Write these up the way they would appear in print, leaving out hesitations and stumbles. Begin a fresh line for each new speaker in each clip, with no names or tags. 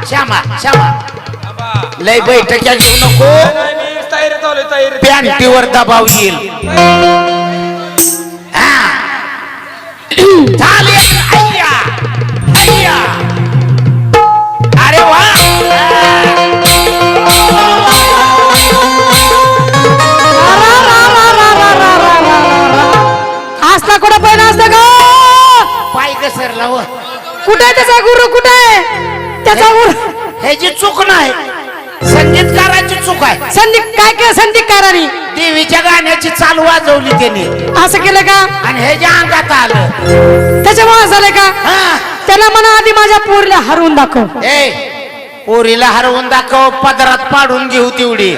श्यामा श्यामा लय बैठक्या घेऊ नको पॅन्टीवर दबाव येईल अरे वा
असला कुठं पण असतं का
पाय घसरला व
कुठे त्याचा गुरु कुठे त्याचा गुरु
ह्याची चूक नाही संगीतकाराची चूक आहे
संदीप काय केलं संदीपकारांनी
देवीच्या गाण्याची चाल वाजवली त्याने
असं केलं का
आणि ह्याच्या अंगात आलं
त्याच्यामुळे झालं का त्याला म्हणा आधी माझ्या पोरीला हरवून दाखव
ए पोरीला हरवून दाखव पदरात पाडून घेऊ तेवढी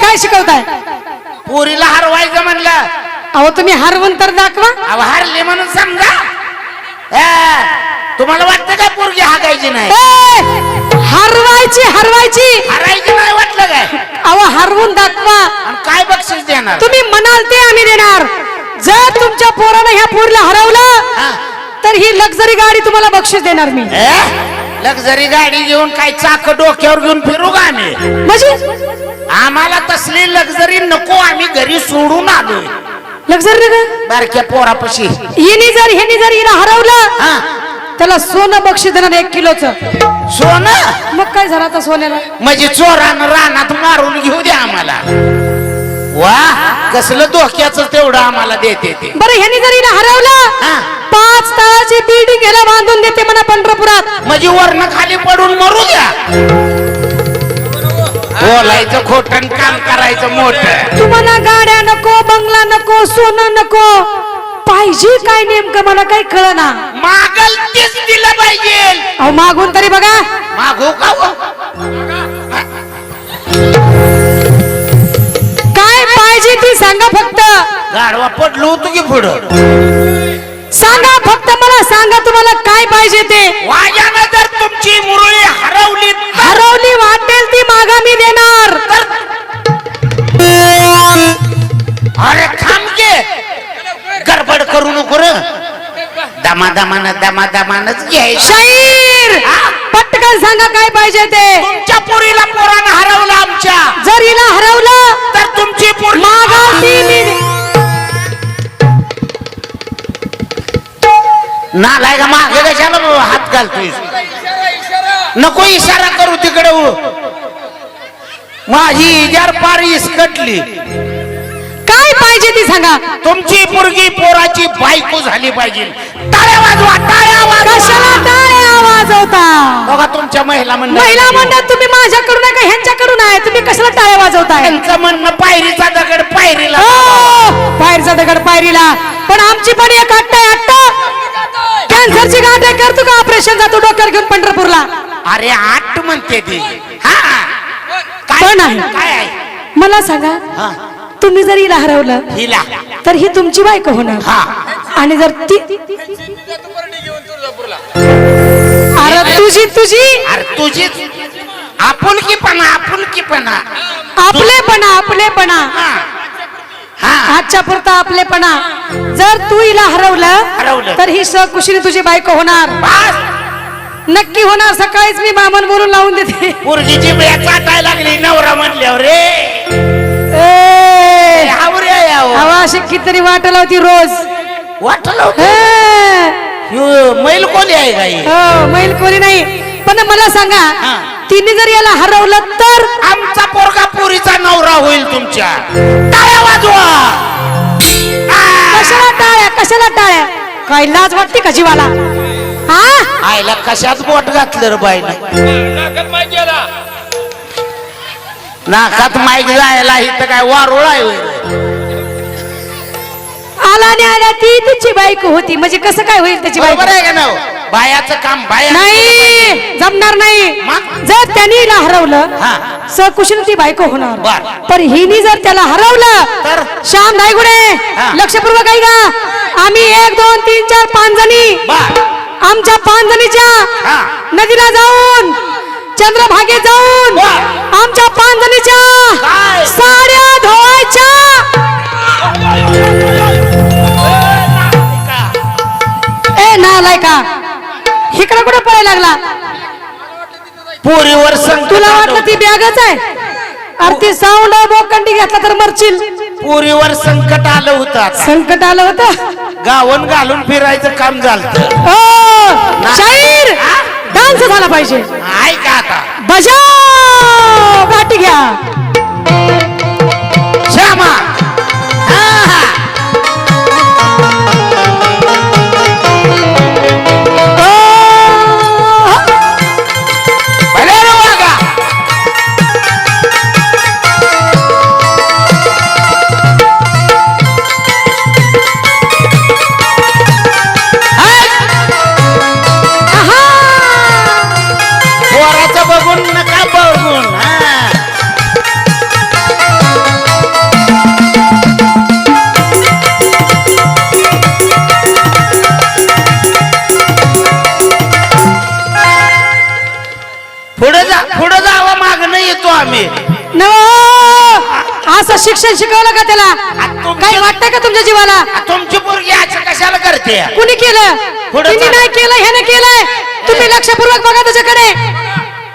काय शिकवताय
पोरीला हरवायचं म्हणलं
अहो तुम्ही हरवून तर दाखवा
अहो हरले म्हणून समजा तुम्हाला वाटतं काय पोरगी हाकायची नाही
हरवायची हरवायची
हरायची नाही वाटलं काय
अहो हरवून दाखवा
आणि काय बक्षीस देणार
तुम्ही म्हणाल ते आम्ही देणार जर तुमच्या पोरानं ह्या पोरीला हरवलं तर ही लक्झरी गाडी तुम्हाला बक्षीस देणार मी
लक्झरी गाडी घेऊन काय चाक डोक्यावर घेऊन फिरू का आम्ही
म्हणजे
आम्हाला तसली लक्झरी नको आम्ही घरी सोडून आलोय
लक्झरी का
बारक्या पोरापाशी
हिने जर हिला हरवलं त्याला सोनं बक्षीस देणार 1 किलोचं
सोनं
मग काय झालं आता सोन्याला
म्हणजे चोरानं रानात मारून घेऊ द्या आम्हाला वा कसलं धोक्याचं तेवढं आम्हाला देते ते
बरं ह्यानी जर हिला हरवलं 5 तळाची बिल्डिंग ह्याला बांधून देते म्हणा पंढरपुरात
म्हणजे वरनं खाली पडून मरू द्या बोलायचं खोटं काम करायचं मोठं
तुम्हाला गाड्या नको बंगला नको सोनं नको पाहिजे काय नेमकं मला काही कळना
मागल तेच दिलं पाहिजे
अहो मागून तरी बघा
मागू का
काय पाहिजे ती सांगा फक्त
गाडवा पडलो होतो की पुढं
सांगा फक्त मला सांगा तुम्हाला काय पाहिजे ते
वाजानं जर तुमची मुरळी
हरवली वाटेल ती मागा मी देणार
अरे थांब के गडबड करू नको रे दमादमानच घ्यायचं
शाहीर पटकन सांगा काय पाहिजे ते
तुमच्या पोरीला पोरानं हरवलं आमच्या
जर हिला हरवलं
तर तुमची पोरी
मागा ती मी
नालाय का मागे कशाला हात घालतोय नको इशारा करू तिकडे माझी इजार पार इसकटली
काय पाहिजे ती सांगा
तुमची पोरगी पोराची बायको झाली पाहिजे टाळ्या वाजवा टाळ्या वाजवा
कशाला टाळ्या वाजवता
बघा तुमच्या महिला
मंडळ तुम्ही माझ्याकडून आहे का ह्यांच्याकडून आहे तुम्ही कशाला टाळ्या वाजवताय
त्यांचं म्हणणं पायरीचा दगड पायरीला
पायरीचा दगड पायरीला पण आमची पण एक हट्ट कॅन्सरची गाठ करतो का ऑपरेशन जातो डोक्यावर घेऊन पंढरपूरला
अरे 8 म्हणते ती
पण आहे
काय आहे
मला सांगा तुम्ही जर हिला हरवलं
हिला
तर ही तुमची बायको होणार आणि जर ती अरे
तुझीच आपुलकीपणा
आपलेपणा आजच्या पुरता आपलेपणा जर तू हिला हरवलं तर ही सकुशीने तुझी बायको होणार नक्की होणार सकाळीच मी मामन बोलून लावून देते
पोरगीची वेळ चाटायला लागली नवरा म्हणल्यावर रे
हवा अशी कितीतरी वाटल होती रोज
वाटलं मैल कोणी आहे गाई
मैल कोणी नाही पण मला सांगा तिने जर याला हरवलं तर
आमचा पोरगा पोरीचा नवरा होईल तुमच्या टाळ्या वाजवा
कशाला टाळ्या काय लाज वाटते का जीवाला
आईला कशात बोट घातलं रे बाईला नाकात माईक जायला इथं काय वारोळ आहे
आला आणि आला ती तिची बायको होती म्हणजे कसं काय होईल त्याची बायको
आहे का ना बायाचं काम बाया
नाही जमणार नाही जर त्यांनी हिला हरवलं सकुशीने ती बायको होणार पण हिनी जर त्याला हरवलं तर श्याम धायगुडे लक्षपूर्वक ऐका आम्ही 1 2 3 4 5 जणी आमच्या 5 जणीच्या नदीला जाऊन चंद्रभागेत जाऊन आमच्या 5 जणीच्या साड्या धुवायच्या नालाय का इकडे कुठे पळायला लागला
पोरीवर संकट
तुला
आलं
वाटलं ती बॅगच आहे अरे ती साऊंड बोकंडी घेतला तर मरशील.
पोरीवर संकट आलं होतं आता.
संकट आलं होतं.
गावन घालून फिरायचं काम झालं.
हो शाहीर डान्स झाला पाहिजे.
ऐका आता
बजाव गाठी घ्या
श्यामा. बघून नका बघून. पुढे जावं मागणं येतो आम्ही.
असं शिक्षण शिकवलं का त्याला काही वाटतं का तुमच्या जीवाला.
तुमची पोरगी असं कशाला करते.
कुणी केलं. तिने नाही केलं ह्याने केलंय. तुम्ही लक्षपूर्वक बघा त्याच्याकडे.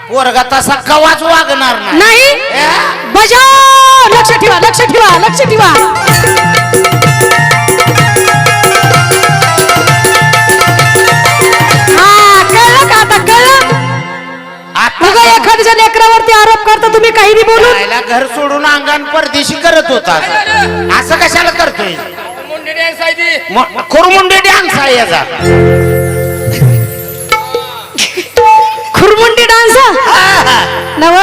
पोरगा तसा कवाच वागणार
नाही. बजाव लक्ष ठेवा लक्ष ठेवा लक्ष ठेवा. हा कळलं का आता कळलं. आता एखाद्या लेकरावरती आरोप करता तुम्ही काही बोलून.
घर सोडून अंगण परदेशी करत होता. असं कशाला करतोय. खुरमुंडी डान्स आहे याचा.
खुरमुंडी डान्स नव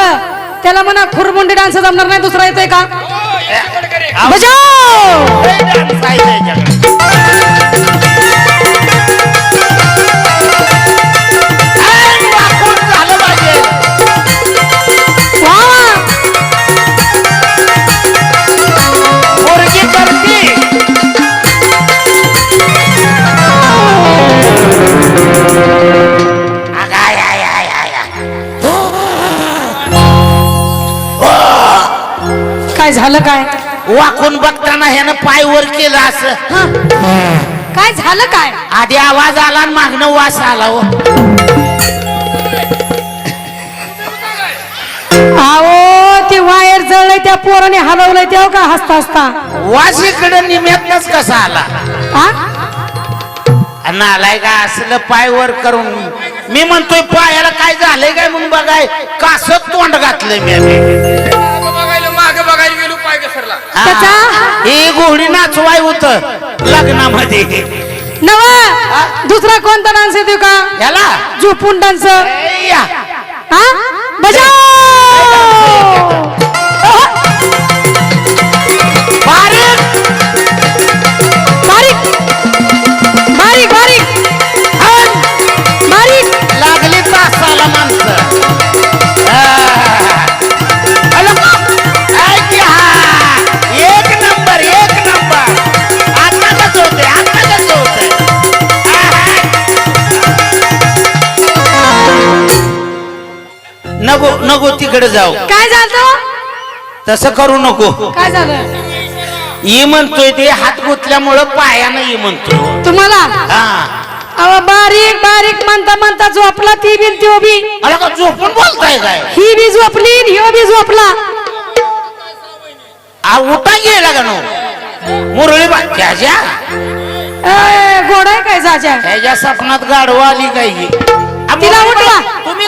त्याला म्हणा खुरमुंडी डान्स जमणार नाही. दुसरा येतोय का. बजाव
डान्स आहे त्याच्याकडे. झालं पाहिजे. पोरगी करती.
काय झालं काय.
वाकून बघताना ह्यानं पाय वर केलं असं.
काय झालं काय.
आधी आवाज आला आणि मागणं वास आला. हो
अहो ते वायर जळलंय त्या पोराने हलवलंय तेव्हा का हसता हसता.
वास इकडे निम्यातनच कसा आला.
हा
नालाय का असलं पाय वर करून. मी म्हणतोय पायाला काय झालंय काय म्हणून बघाय कासत तोंड घातलंय मी.
मागे बघायला गेलो पाय घसरला.
ही घोडी नाचवाय होत लग्नामध्ये.
नवा दुसरा कोणता डान्स येतो का.
याला
झोपून डान्स.
या
हा बजाव.
बारीक
बारीक बारीक बारीक बारीक
लागली तासाला माणसं. एक नंबर एक नंबर. आता कसं होतंय आता कसं होतंय. नको नको तिकडे जाऊ.
काय झालं.
तसं करू नको.
काय झालं.
ये म्हणतोय ते हात गुतल्यामुळं पायानं ये म्हणतोय
तुम्हाला.
हा
अहो बारीक बारीक म्हणता म्हणता झोपला ती बी त्यो बी.
अरे का झोपून बोलताय काय.
ही बी झोपली ह्यो बी झोपला.
उठा गेला का नो मुरळी त्याच्या.
घोडा काय जाच्या.
त्याच्या सपनात गाढवा आली काय.
तिला उठवा.
तुम्ही